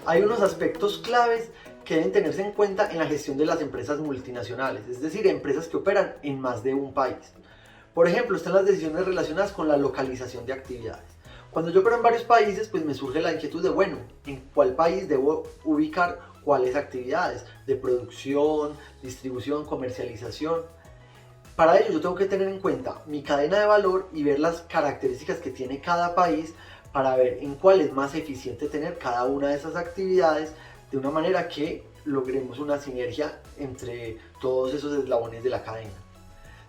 Hay unos aspectos claves que deben tenerse en cuenta en la gestión de las empresas multinacionales, es decir, empresas que operan en más de un país. Por ejemplo, están las decisiones relacionadas con la localización de actividades. Cuando yo opero en varios países, pues me surge la inquietud de, bueno, ¿en cuál país debo ubicar cuáles actividades de producción, distribución, comercialización? Para ello yo tengo que tener en cuenta mi cadena de valor y ver las características que tiene cada país para ver en cuál es más eficiente tener cada una de esas actividades de una manera que logremos una sinergia entre todos esos eslabones de la cadena.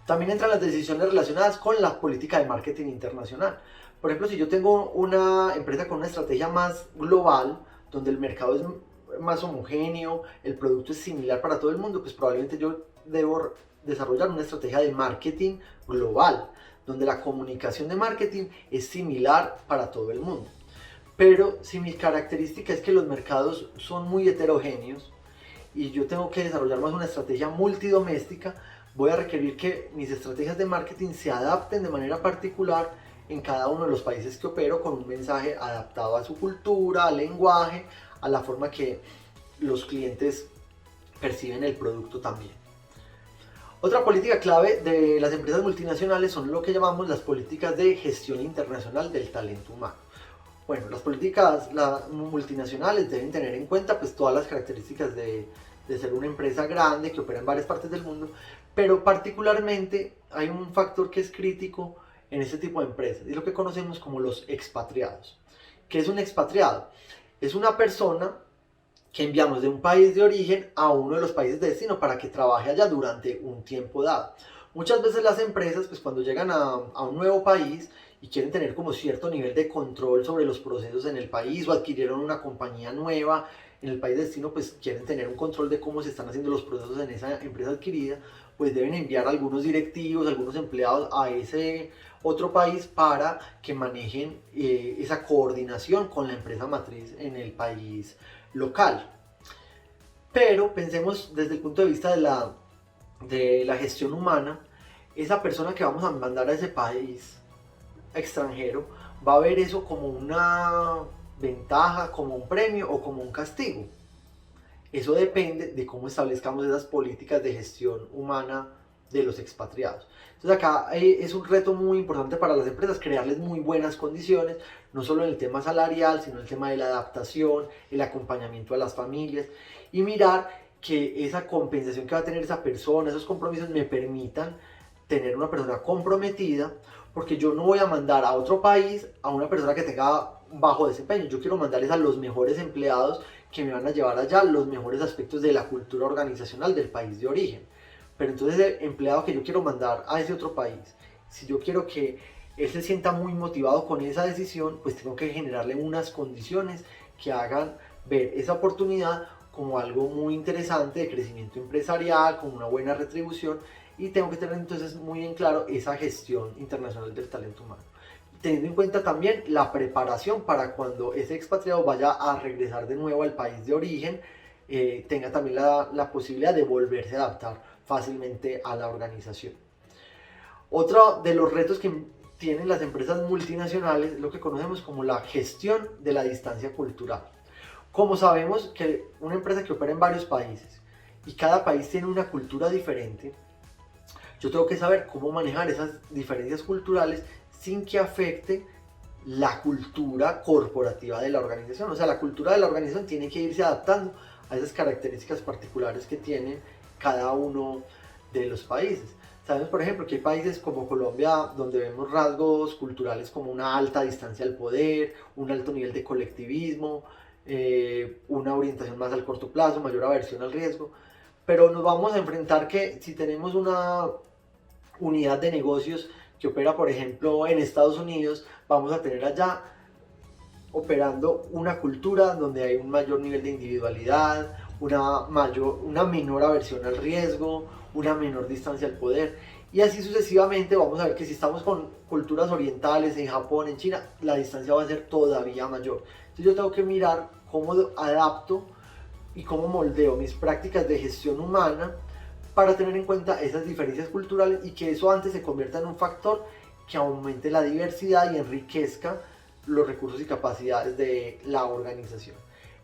También entran las decisiones relacionadas con la política de marketing internacional. Por ejemplo, si yo tengo una empresa con una estrategia más global, donde el mercado es más homogéneo, el producto es similar para todo el mundo, pues probablemente yo debo desarrollar una estrategia de marketing global, donde la comunicación de marketing es similar para todo el mundo. Pero si mi característica es que los mercados son muy heterogéneos y yo tengo que desarrollar más una estrategia multidoméstica, voy a requerir que mis estrategias de marketing se adapten de manera particular en cada uno de los países que opero, con un mensaje adaptado a su cultura, al lenguaje, a la forma que los clientes perciben el producto también. Otra política clave de las empresas multinacionales son lo que llamamos las políticas de gestión internacional del talento humano. Bueno, las políticas multinacionales deben tener en cuenta pues todas las características de ser una empresa grande que opera en varias partes del mundo, pero particularmente hay un factor que es crítico en este tipo de empresas, y lo que conocemos como los expatriados. ¿Qué es un expatriado? Es una persona que enviamos de un país de origen a uno de los países de destino para que trabaje allá durante un tiempo dado. Muchas veces las empresas, pues cuando llegan a un nuevo país y quieren tener como cierto nivel de control sobre los procesos en el país, o adquirieron una compañía nueva en el país de destino, pues quieren tener un control de cómo se están haciendo los procesos en esa empresa adquirida, pues deben enviar algunos directivos, algunos empleados a ese otro país para que manejen esa coordinación con la empresa matriz en el país local. Pero pensemos desde el punto de vista de la gestión humana, esa persona que vamos a mandar a ese país extranjero va a ver eso como una ventaja, como un premio o como un castigo. Eso depende de cómo establezcamos esas políticas de gestión humana de los expatriados. Entonces acá es un reto muy importante para las empresas crearles muy buenas condiciones, no solo en el tema salarial, sino en el tema de la adaptación, el acompañamiento a las familias, y mirar que esa compensación que va a tener esa persona, esos compromisos me permitan tener una persona comprometida, porque yo no voy a mandar a otro país a una persona que tenga bajo desempeño. Yo quiero mandarles a los mejores empleados que me van a llevar allá los mejores aspectos de la cultura organizacional del país de origen. Pero entonces el empleado que yo quiero mandar a ese otro país, si yo quiero que él se sienta muy motivado con esa decisión, pues tengo que generarle unas condiciones que hagan ver esa oportunidad como algo muy interesante de crecimiento empresarial, como una buena retribución, y tengo que tener entonces muy en claro esa gestión internacional del talento humano, teniendo en cuenta también la preparación para cuando ese expatriado vaya a regresar de nuevo al país de origen, tenga también la posibilidad de volverse a adaptar fácilmente a la organización. Otro de los retos que tienen las empresas multinacionales es lo que conocemos como la gestión de la distancia cultural. Como sabemos que una empresa que opera en varios países y cada país tiene una cultura diferente, yo tengo que saber cómo manejar esas diferencias culturales sin que afecte la cultura corporativa de la organización. O sea, la cultura de la organización tiene que irse adaptando a esas características particulares que tienen cada uno de los países. Sabemos, por ejemplo, que hay países como Colombia donde vemos rasgos culturales como una alta distancia al poder, un alto nivel de colectivismo, una orientación más al corto plazo, mayor aversión al riesgo. Pero nos vamos a enfrentar que si tenemos una unidad de negocios que opera, por ejemplo, en Estados Unidos, vamos a tener allá operando una cultura donde hay un mayor nivel de individualidad, una menor aversión al riesgo, una menor distancia al poder, y así sucesivamente. Vamos a ver que si estamos con culturas orientales en Japón, en China, la distancia va a ser todavía mayor. Entonces yo tengo que mirar cómo adapto y cómo moldeo mis prácticas de gestión humana para tener en cuenta esas diferencias culturales, y que eso antes se convierta en un factor que aumente la diversidad y enriquezca los recursos y capacidades de la organización.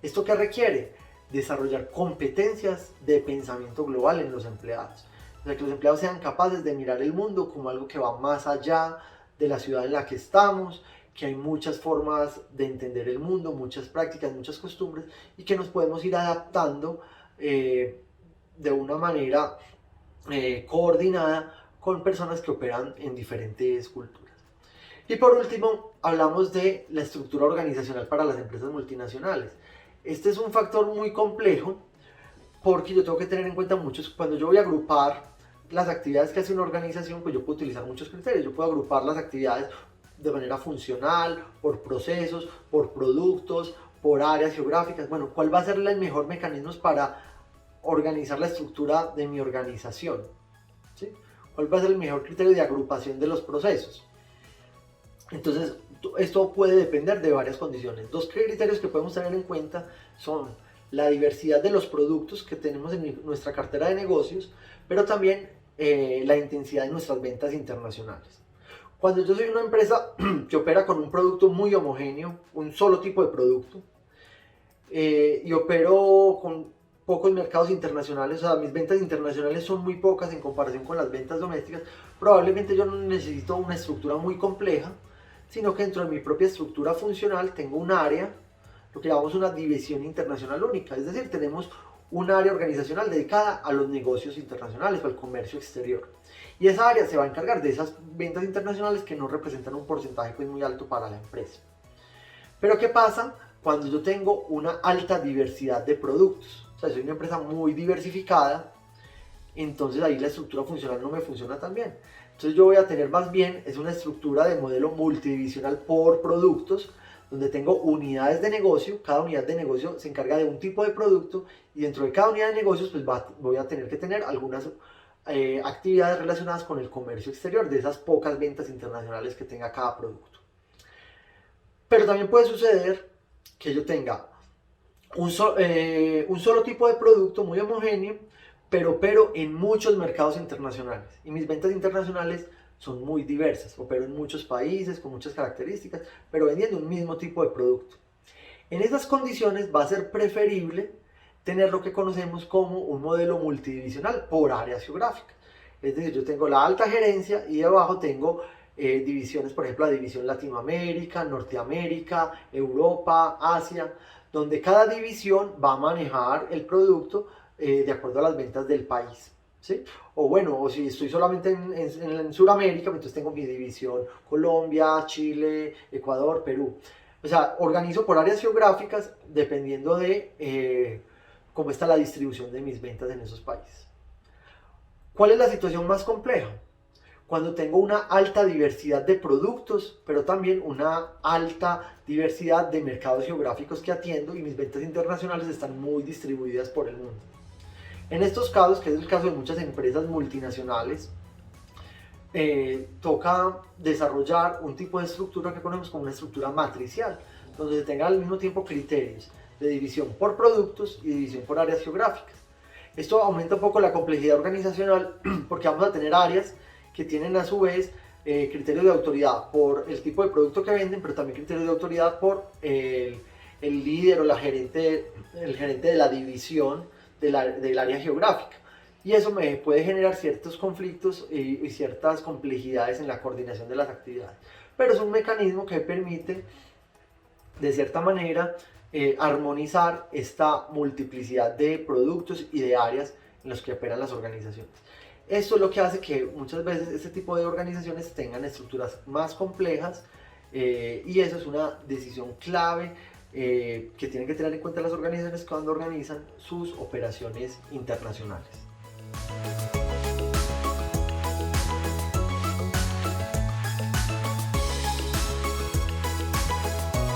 ¿Esto qué requiere? Desarrollar competencias de pensamiento global en los empleados. O sea, que los empleados sean capaces de mirar el mundo como algo que va más allá de la ciudad en la que estamos, que hay muchas formas de entender el mundo, muchas prácticas, muchas costumbres, y que nos podemos ir adaptando de una manera coordinada con personas que operan en diferentes culturas. Y por último, hablamos de la estructura organizacional para las empresas multinacionales. Este es un factor muy complejo porque yo tengo que tener en cuenta muchos, cuando yo voy a agrupar las actividades que hace una organización, pues yo puedo utilizar muchos criterios. Yo puedo agrupar las actividades de manera funcional, por procesos, por productos, por áreas geográficas. Bueno, ¿cuál va a ser el mejor mecanismo para organizar la estructura de mi organización? ¿Sí? ¿Cuál va a ser el mejor criterio de agrupación de los procesos? Entonces, esto puede depender de varias condiciones. Dos criterios que podemos tener en cuenta son la diversidad de los productos que tenemos en nuestra cartera de negocios, pero también la intensidad de nuestras ventas internacionales. Cuando yo soy una empresa que opera con un producto muy homogéneo, un solo tipo de producto, y opero con pocos mercados internacionales, o sea, mis ventas internacionales son muy pocas en comparación con las ventas domésticas, probablemente yo no necesito una estructura muy compleja, sino que dentro de mi propia estructura funcional tengo un área, lo que llamamos una división internacional única, es decir, tenemos un área organizacional dedicada a los negocios internacionales o al comercio exterior. Y esa área se va a encargar de esas ventas internacionales que no representan un porcentaje pues, muy alto para la empresa. Pero ¿qué pasa cuando yo tengo una alta diversidad de productos? O sea, soy una empresa muy diversificada, entonces ahí la estructura funcional no me funciona tan bien. Entonces yo voy a tener más bien, es una estructura de modelo multidivisional por productos, donde tengo unidades de negocio, cada unidad de negocio se encarga de un tipo de producto y dentro de cada unidad de negocios pues voy a tener que tener algunas actividades relacionadas con el comercio exterior, de esas pocas ventas internacionales que tenga cada producto. Pero también puede suceder que yo tenga un solo tipo de producto muy homogéneo, pero en muchos mercados internacionales y mis ventas internacionales son muy diversas, opero en muchos países con muchas características, pero vendiendo un mismo tipo de producto. En esas condiciones va a ser preferible tener lo que conocemos como un modelo multidivisional por áreas geográficas. Es decir, yo tengo la alta gerencia y debajo tengo divisiones, por ejemplo, la división Latinoamérica, Norteamérica, Europa, Asia, donde cada división va a manejar el producto de acuerdo a las ventas del país. ¿Sí? O bueno, o si estoy solamente en Sudamérica, entonces tengo mi división Colombia, Chile, Ecuador, Perú. O sea, organizo por áreas geográficas dependiendo de cómo está la distribución de mis ventas en esos países. ¿Cuál es la situación más compleja? Cuando tengo una alta diversidad de productos, pero también una alta diversidad de mercados geográficos que atiendo y mis ventas internacionales están muy distribuidas por el mundo. En estos casos, que es el caso de muchas empresas multinacionales, toca desarrollar un tipo de estructura que conocemos como una estructura matricial, donde se tengan al mismo tiempo criterios de división por productos y división por áreas geográficas. Esto aumenta un poco la complejidad organizacional porque vamos a tener áreas que tienen a su vez criterios de autoridad por el tipo de producto que venden, pero también criterios de autoridad por el líder o el gerente de la división del área geográfica. Y eso me puede generar ciertos conflictos y ciertas complejidades en la coordinación de las actividades. Pero es un mecanismo que permite, de cierta manera, armonizar esta multiplicidad de productos y de áreas en los que operan las organizaciones. Esto es lo que hace que muchas veces este tipo de organizaciones tengan estructuras más complejas y eso es una decisión clave que tienen que tener en cuenta las organizaciones cuando organizan sus operaciones internacionales.